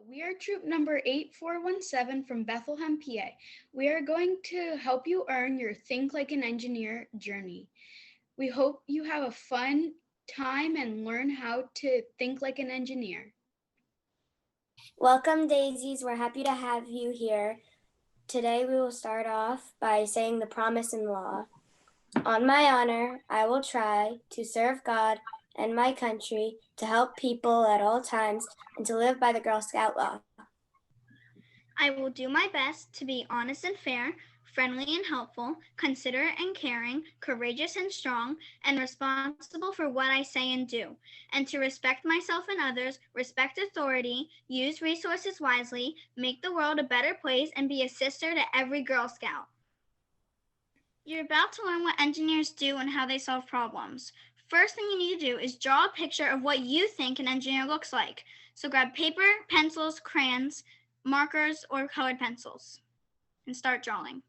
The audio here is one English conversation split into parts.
We are troop number 8417 from Bethlehem, PA. We are going to help you earn your Think Like an Engineer journey. We hope you have a fun time and learn how to think like an engineer. Welcome, Daisies. We're happy to have you here. Today we will start off by saying the promise and law. On my honor, I will try to serve God and my country, to help people at all times, and to live by the Girl Scout law. I will do my best to be honest and fair, friendly and helpful, considerate and caring, courageous and strong, and responsible for what I say and do, and to respect myself and others, respect authority, use resources wisely, make the world a better place, and be a sister to every Girl Scout. You're about to learn what engineers do and how they solve problems. First thing you need to do is draw a picture of what you think an engineer looks like. So grab paper, pencils, crayons, markers, or colored pencils, and start drawing.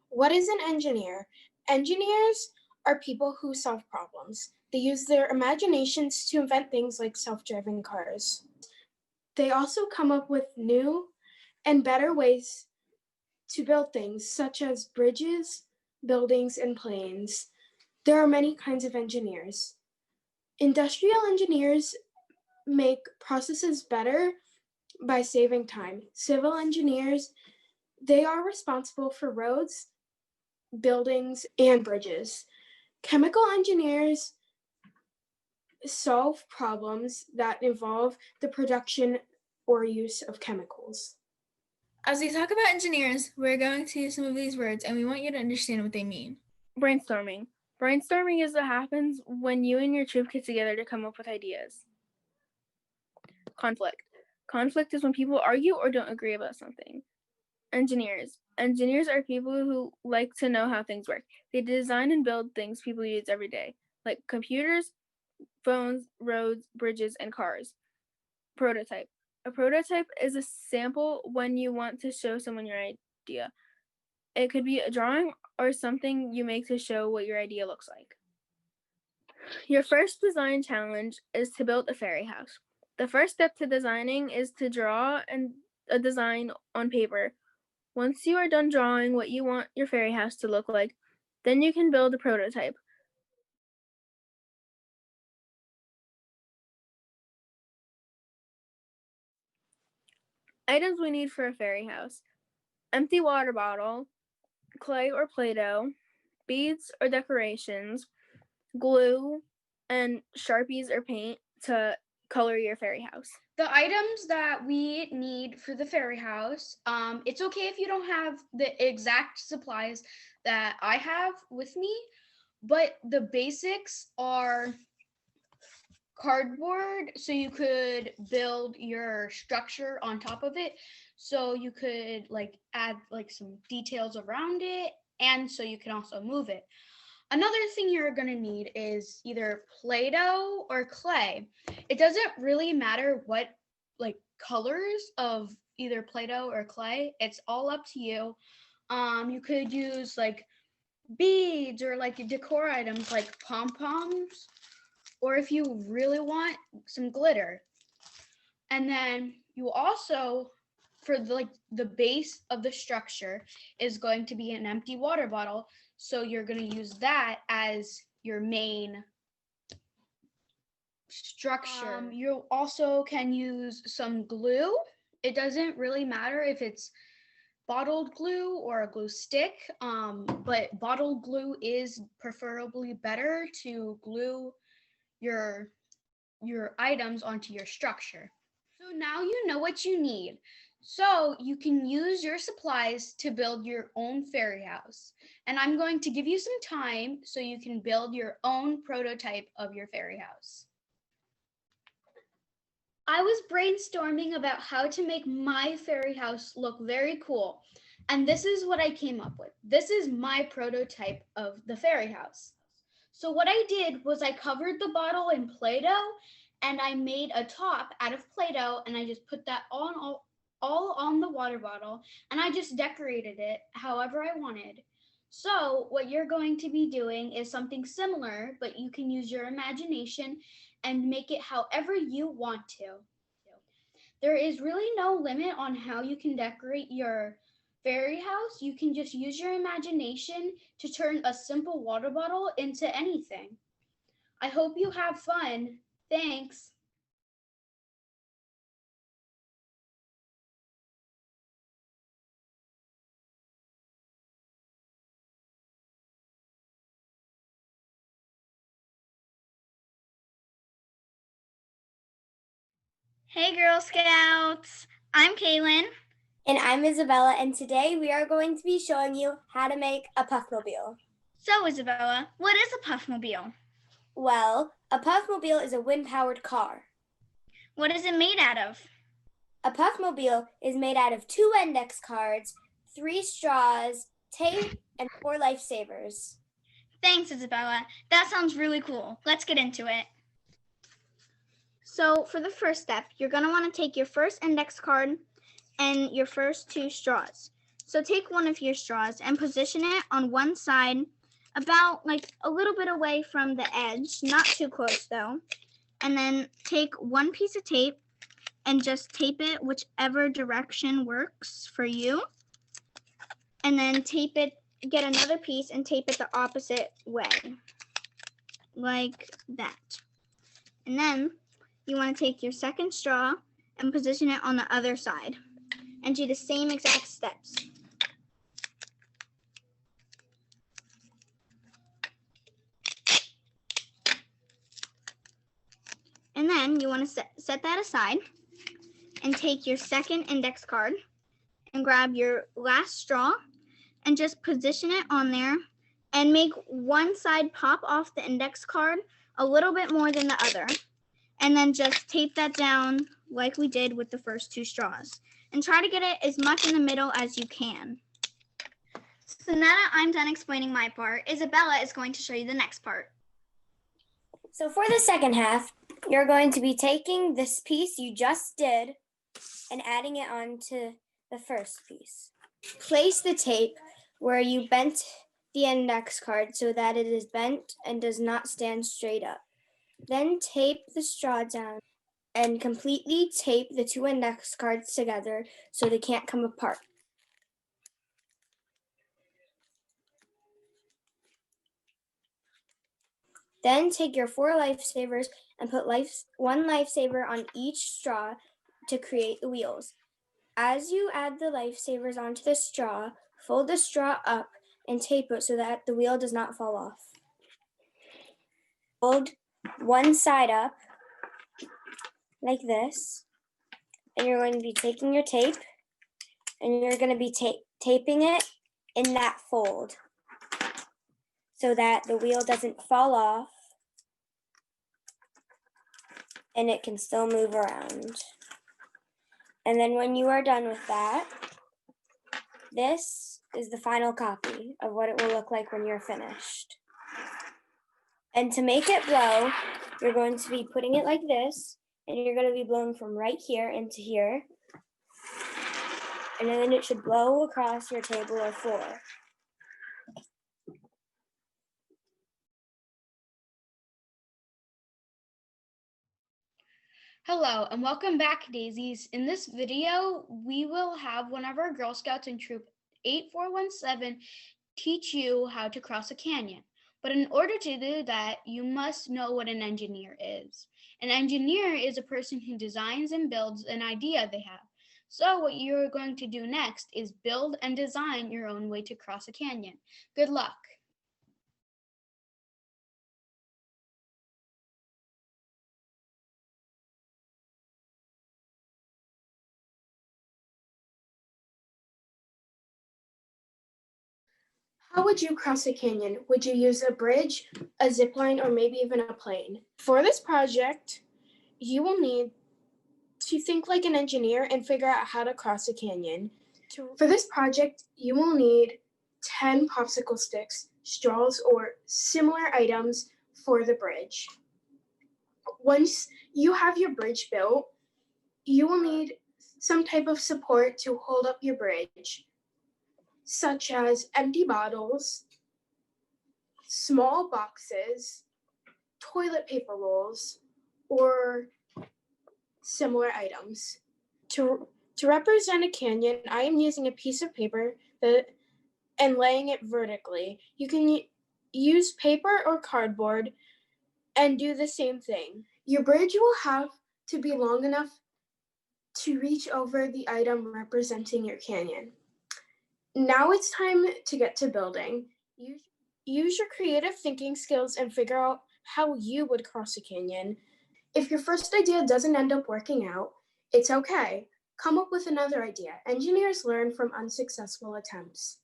What is an engineer? Engineers are people who solve problems. They use their imaginations to invent things like self-driving cars. They also come up with new and better ways to build things, such as bridges, buildings, and planes. There are many kinds of engineers. Industrial engineers make processes better by saving time. Civil engineers, they are responsible for roads, buildings, and bridges. Chemical engineers solve problems that involve the production or use of chemicals. As we talk about engineers, we're going to use some of these words and we want you to understand what they mean. Brainstorming. Brainstorming is what happens when you and your troop get together to come up with ideas. Conflict. Conflict is when people argue or don't agree about something. Engineers. Engineers are people who like to know how things work. They design and build things people use every day, like computers, phones, roads, bridges, and cars. Prototype. A prototype is a sample when you want to show someone your idea. It could be a drawing or something you make to show what your idea looks like. Your first design challenge is to build a fairy house. The first step to designing is to draw a design on paper. Once you are done drawing what you want your fairy house to look like, then you can build a prototype. Items we need for a fairy house: empty water bottle, clay or Play-doh, beads or decorations, glue, and Sharpies or paint to color your fairy house. The items that we need for the fairy house, it's okay if you don't have the exact supplies that I have with me, but the basics are cardboard, so you could build your structure on top of it, so you could add some details around it, and so you can also move it. Another thing you're going to need is either Play-Doh or clay. It doesn't really matter what colors of either Play-Doh or clay. It's all up to you. You could use beads or decor items like pom-poms, or if you really want, some glitter. And then you also, for the base of the structure, is going to be an empty water bottle. So you're going to use that as your main structure. You also can use some glue. It doesn't really matter if it's bottled glue or a glue stick, but bottled glue is preferably better to glue your items onto your structure. So now you know what you need. So you can use your supplies to build your own fairy house. And I'm going to give you some time so you can build your own prototype of your fairy house. I was brainstorming about how to make my fairy house look very cool. And this is what I came up with. This is my prototype of the fairy house. So what I did was I covered the bottle in Play-Doh, and I made a top out of Play-Doh, and I just put that all on the water bottle, and I just decorated it however I wanted. So what you're going to be doing is something similar, but you can use your imagination and make it however you want to. There is really no limit on how you can decorate your fairy house. You can just use your imagination to turn a simple water bottle into anything. I hope you have fun. Thanks. Hey, Girl Scouts! I'm Kaylin. And I'm Isabella, and today we are going to be showing you how to make a puffmobile. So, Isabella, what is a puffmobile? Well, a puffmobile is a wind-powered car. What is it made out of? A puffmobile is made out of 2 index cards, 3 straws, tape, and 4 lifesavers. Thanks, Isabella. That sounds really cool. Let's get into it. So, for the first step, you're going to want to take your first index card and your first 2 straws. So, take one of your straws and position it on one side, about like a little bit away from the edge, not too close though. And then take one piece of tape and just tape it whichever direction works for you. And then tape it, get another piece and tape it the opposite way, like that. And then you want to take your second straw and position it on the other side and do the same exact steps. And then you want to set that aside and take your second index card and grab your last straw and just position it on there and make one side pop off the index card a little bit more than the other. And then just tape that down like we did with the first 2 straws. And try to get it as much in the middle as you can. So now that I'm done explaining my part, Isabella is going to show you the next part. So for the second half, you're going to be taking this piece you just did and adding it onto the first piece. Place the tape where you bent the index card so that it is bent and does not stand straight up. Then tape the straw down and completely tape the 2 index cards together so they can't come apart. Then take your 4 lifesavers and put one lifesaver on each straw to create the wheels. As you add the lifesavers onto the straw, fold the straw up and tape it so that the wheel does not fall off. Fold one side up like this, and you're going to be taking your tape and you're going to be taping it in that fold so that the wheel doesn't fall off and it can still move around. And then when you are done with that, this is the final copy of what it will look like when you're finished. And to make it blow, you're going to be putting it like this, and you're going to be blowing from right here into here. And then it should blow across your table or floor. Hello and welcome back, Daisies. In this video, we will have one of our Girl Scouts in Troop 8417 teach you how to cross a canyon. But in order to do that, you must know what an engineer is. An engineer is a person who designs and builds an idea they have. So what you're going to do next is build and design your own way to cross a canyon. Good luck. How would you cross a canyon? Would you use a bridge, a zip line, or maybe even a plane? For this project, you will need to think like an engineer and figure out how to cross a canyon. For this project, you will need 10 popsicle sticks, straws, or similar items for the bridge. Once you have your bridge built, you will need some type of support to hold up your bridge, such as empty bottles, small boxes, toilet paper rolls, or similar items. To represent a canyon, I am using a piece of paper and laying it vertically. You can use paper or cardboard and do the same thing. Your bridge will have to be long enough to reach over the item representing your canyon. Now it's time to get to building. Use your creative thinking skills and figure out how you would cross a canyon. If your first idea doesn't end up working out, it's okay. Come up with another idea. Engineers learn from unsuccessful attempts.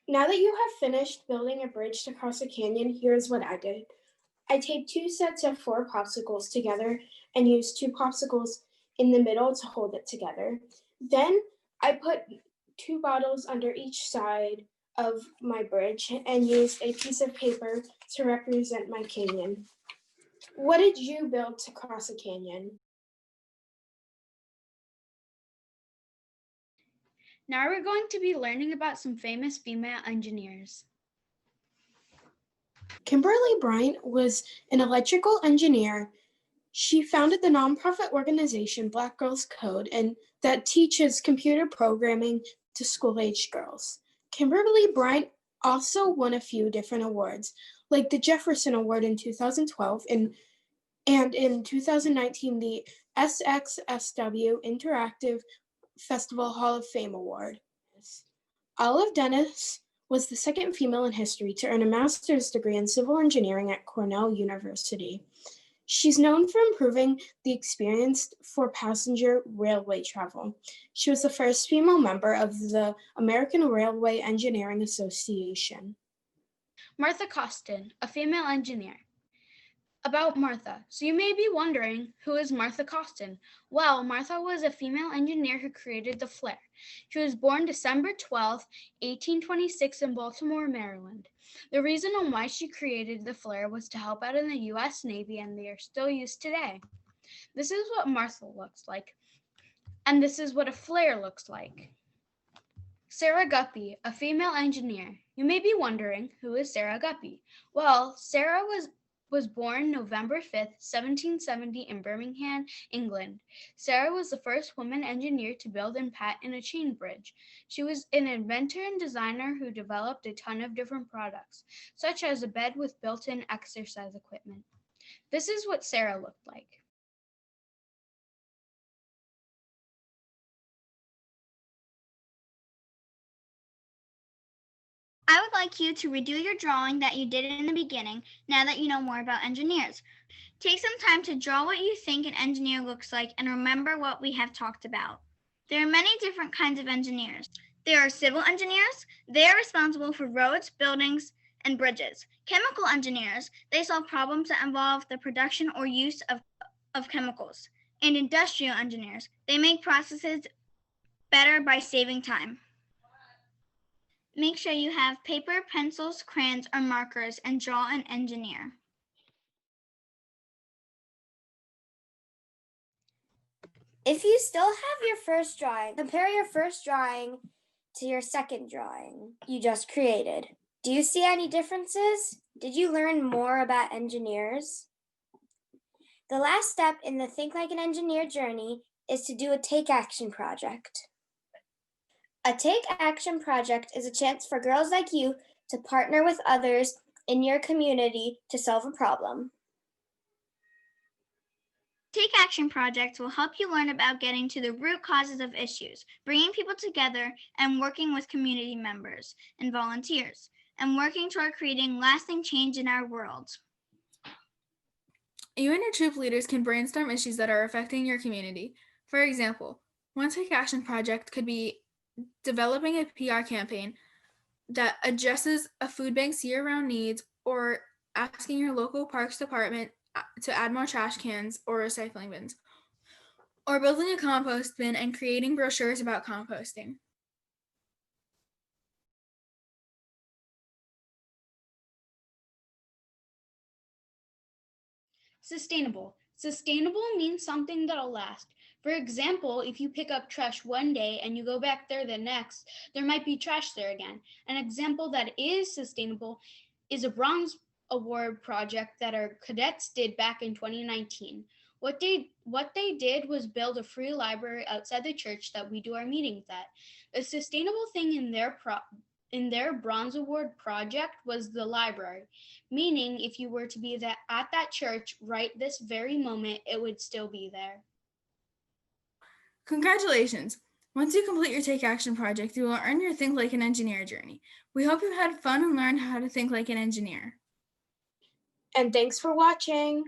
Now that you have finished building a bridge to cross a canyon, here's what I did. I taped 2 sets of 4 popsicles together and used 2 popsicles in the middle to hold it together. Then I put 2 bottles under each side of my bridge and used a piece of paper to represent my canyon. What did you build to cross a canyon? Now we're going to be learning about some famous female engineers. Kimberly Bryant was an electrical engineer. She founded the nonprofit organization Black Girls Code and that teaches computer programming to school-aged girls. Kimberly Bryant also won a few different awards, like the Jefferson Award in 2012 and in 2019 the SXSW Interactive Festival Hall of Fame Award. Olive Dennis was the second female in history to earn a master's degree in civil engineering at Cornell University. She's known for improving the experience for passenger railway travel. She was the first female member of the American Railway Engineering Association. Martha Costin, a female engineer. About Martha. So you may be wondering, who is Martha Costin? Well, Martha was a female engineer who created the flare. She was born December 12, 1826 in Baltimore, Maryland. The reason on why she created the flare was to help out in the U.S. Navy, and they are still used today. This is what Martha looks like, and this is what a flare looks like. Sarah Guppy, a female engineer. You may be wondering, who is Sarah Guppy? Well, Sarah was born November 5th, 1770 in Birmingham, England. Sarah was the first woman engineer to build and patent a chain bridge. She was an inventor and designer who developed a ton of different products, such as a bed with built-in exercise equipment. This is what Sarah looked like. I would like you to redo your drawing that you did in the beginning now that you know more about engineers. Take some time to draw what you think an engineer looks like and remember what we have talked about. There are many different kinds of engineers. There are civil engineers. They are responsible for roads, buildings, and bridges. Chemical engineers, they solve problems that involve the production or use of chemicals. And industrial engineers, they make processes better by saving time. Make sure you have paper, pencils, crayons, or markers and draw an engineer. If you still have your first drawing, compare your first drawing to your second drawing you just created. Do you see any differences? Did you learn more about engineers? The last step in the Think Like an Engineer journey is to do a Take Action project. A Take Action project is a chance for girls like you to partner with others in your community to solve a problem. Take Action projects will help you learn about getting to the root causes of issues, bringing people together, and working with community members and volunteers, and working toward creating lasting change in our world. You and your troop leaders can brainstorm issues that are affecting your community. For example, one Take Action project could be developing a PR campaign that addresses a food bank's year-round needs, or asking your local parks department to add more trash cans or recycling bins, or building a compost bin and creating brochures about composting. Sustainable. Sustainable means something that'll last. For example, if you pick up trash one day and you go back there the next, there might be trash there again. An example that is sustainable is a Bronze Award project that our cadets did back in 2019. What they did was build a free library outside the church that we do our meetings at. The sustainable thing in their Bronze Award project was the library, meaning if you were to be at that church right this very moment, it would still be there. Congratulations! Once you complete your Take Action project, you will earn your Think Like an Engineer journey. We hope you had fun and learned how to think like an engineer. And thanks for watching.